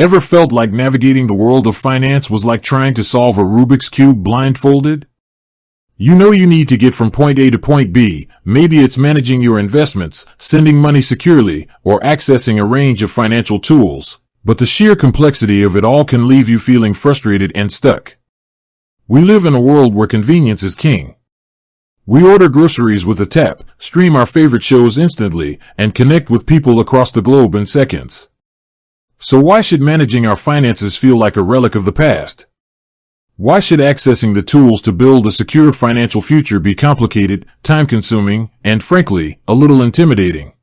Ever felt like navigating the world of finance was like trying to solve a Rubik's Cube blindfolded? You know you need to get from point A to point B. Maybe it's managing your investments, sending money securely, or accessing a range of financial tools. But the sheer complexity of it all can leave you feeling frustrated and stuck. We live in a world where convenience is king. We order groceries with a tap, stream our favorite shows instantly, and connect with people across the globe in seconds. So why should managing our finances feel like a relic of the past? Why should accessing the tools to build a secure financial future be complicated, time-consuming, and frankly, a little intimidating?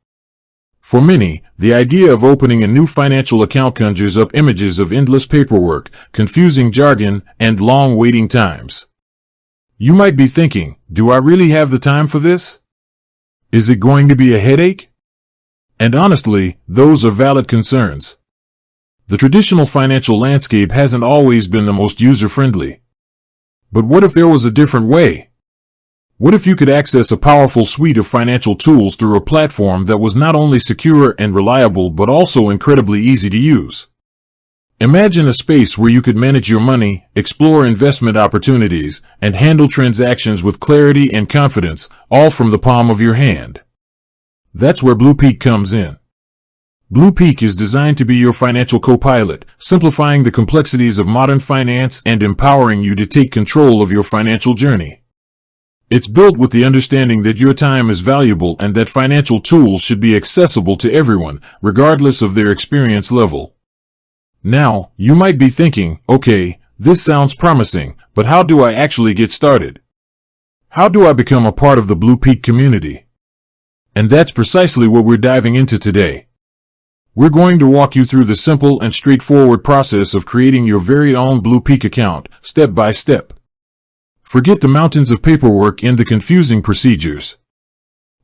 For many, the idea of opening a new financial account conjures up images of endless paperwork, confusing jargon, and long waiting times. You might be thinking, do I really have the time for this? Is it going to be a headache? And honestly, those are valid concerns. The traditional financial landscape hasn't always been the most user-friendly. But what if there was a different way? What if you could access a powerful suite of financial tools through a platform that was not only secure and reliable but also incredibly easy to use? Imagine a space where you could manage your money, explore investment opportunities, and handle transactions with clarity and confidence, all from the palm of your hand. That's where BluPeak comes in. BluPeak is designed to be your financial co-pilot, simplifying the complexities of modern finance and empowering you to take control of your financial journey. It's built with the understanding that your time is valuable and that financial tools should be accessible to everyone, regardless of their experience level. Now, you might be thinking, okay, this sounds promising, but how do I actually get started? How do I become a part of the BluPeak community? And that's precisely what we're diving into today. We're going to walk you through the simple and straightforward process of creating your very own BluPeak account, step by step. Forget the mountains of paperwork and the confusing procedures.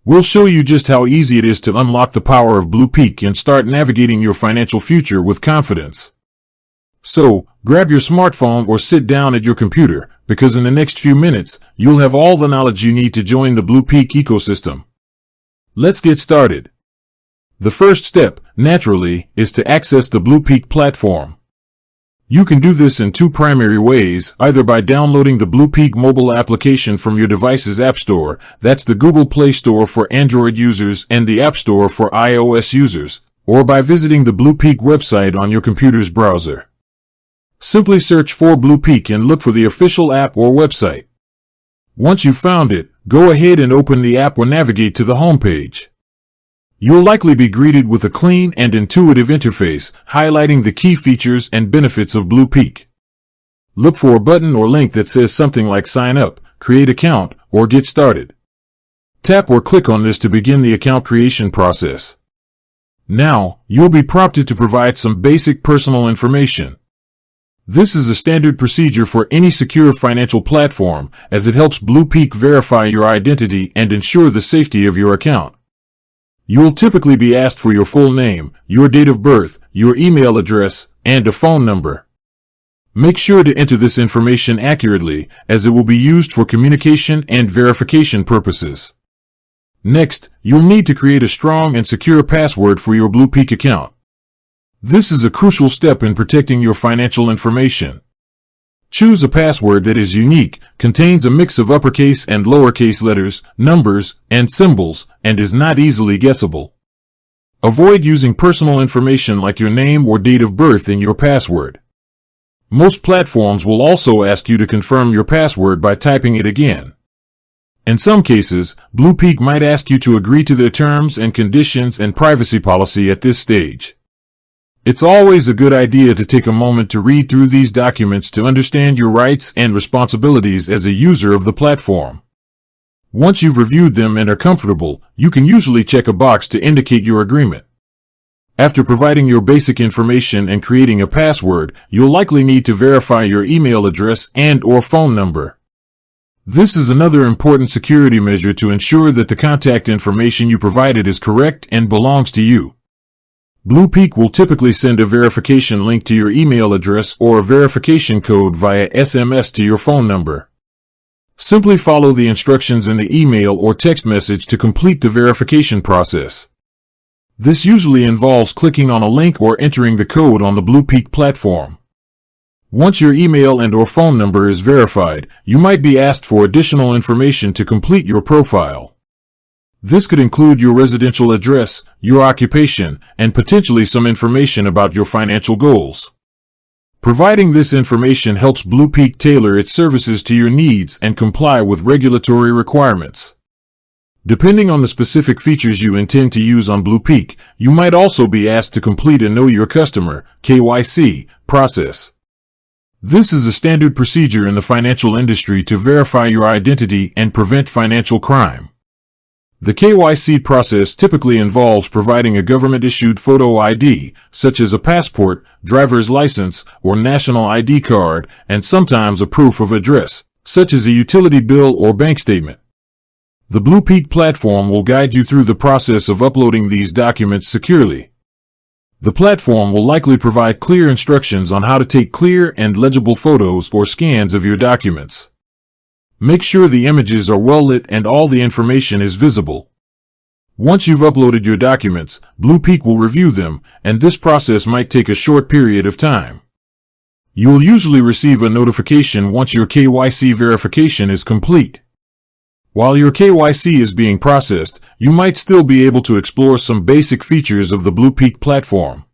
We'll show you just how easy it is to unlock the power of BluPeak and start navigating your financial future with confidence. So, grab your smartphone or sit down at your computer, because in the next few minutes, you'll have all the knowledge you need to join the BluPeak ecosystem. Let's get started. The first step, naturally, is to access the BluPeak platform. You can do this in two primary ways, either by downloading the BluPeak mobile application from your device's App Store, that's the Google Play Store for Android users and the App Store for iOS users, or by visiting the BluPeak website on your computer's browser. Simply search for BluPeak and look for the official app or website. Once you've found it, go ahead and open the app or navigate to the homepage. You'll likely be greeted with a clean and intuitive interface, highlighting the key features and benefits of BluPeak. Look for a button or link that says something like Sign Up, Create Account, or Get Started. Tap or click on this to begin the account creation process. Now, you'll be prompted to provide some basic personal information. This is a standard procedure for any secure financial platform, as it helps BluPeak verify your identity and ensure the safety of your account. You'll typically be asked for your full name, your date of birth, your email address, and a phone number. Make sure to enter this information accurately, as it will be used for communication and verification purposes. Next, you'll need to create a strong and secure password for your BluPeak account. This is a crucial step in protecting your financial information. Choose a password that is unique, contains a mix of uppercase and lowercase letters, numbers, and symbols, and is not easily guessable. Avoid using personal information like your name or date of birth in your password. Most platforms will also ask you to confirm your password by typing it again. In some cases, BluPeak might ask you to agree to their terms and conditions and privacy policy at this stage. It's always a good idea to take a moment to read through these documents to understand your rights and responsibilities as a user of the platform. Once you've reviewed them and are comfortable, you can usually check a box to indicate your agreement. After providing your basic information and creating a password, you'll likely need to verify your email address and/or phone number. This is another important security measure to ensure that the contact information you provided is correct and belongs to you. BluPeak will typically send a verification link to your email address or a verification code via SMS to your phone number. Simply follow the instructions in the email or text message to complete the verification process. This usually involves clicking on a link or entering the code on the BluPeak platform. Once your email and/or phone number is verified, you might be asked for additional information to complete your profile. This could include your residential address, your occupation, and potentially some information about your financial goals. Providing this information helps BluPeak tailor its services to your needs and comply with regulatory requirements. Depending on the specific features you intend to use on BluPeak, you might also be asked to complete a Know Your Customer (KYC) process. This is a standard procedure in the financial industry to verify your identity and prevent financial crime. The KYC process typically involves providing a government-issued photo ID, such as a passport, driver's license, or national ID card, and sometimes a proof of address, such as a utility bill or bank statement. The BluPeak platform will guide you through the process of uploading these documents securely. The platform will likely provide clear instructions on how to take clear and legible photos or scans of your documents. Make sure the images are well lit and all the information is visible. Once you've uploaded your documents, BluPeak will review them, and this process might take a short period of time. You'll usually receive a notification once your KYC verification is complete. While your KYC is being processed, you might still be able to explore some basic features of the BluPeak platform.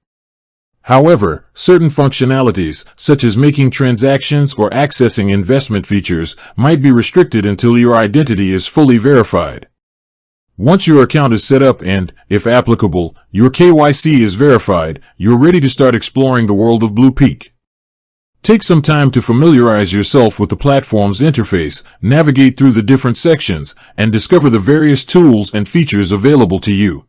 However, certain functionalities, such as making transactions or accessing investment features, might be restricted until your identity is fully verified. Once your account is set up and, if applicable, your KYC is verified, you're ready to start exploring the world of BluPeak. Take some time to familiarize yourself with the platform's interface, navigate through the different sections, and discover the various tools and features available to you.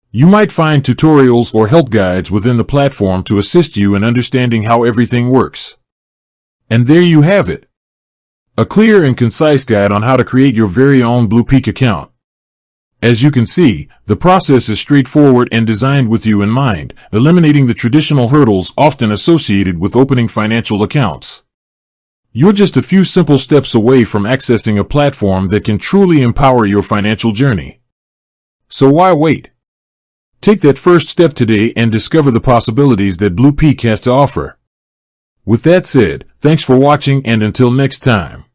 You might find tutorials or help guides within the platform to assist you in understanding how everything works. And there you have it. A clear and concise guide on how to create your very own BluPeak account. As you can see, the process is straightforward and designed with you in mind, eliminating the traditional hurdles often associated with opening financial accounts. You're just a few simple steps away from accessing a platform that can truly empower your financial journey. So why wait? Take that first step today and discover the possibilities that BluPeak has to offer. With that said, thanks for watching, and until next time.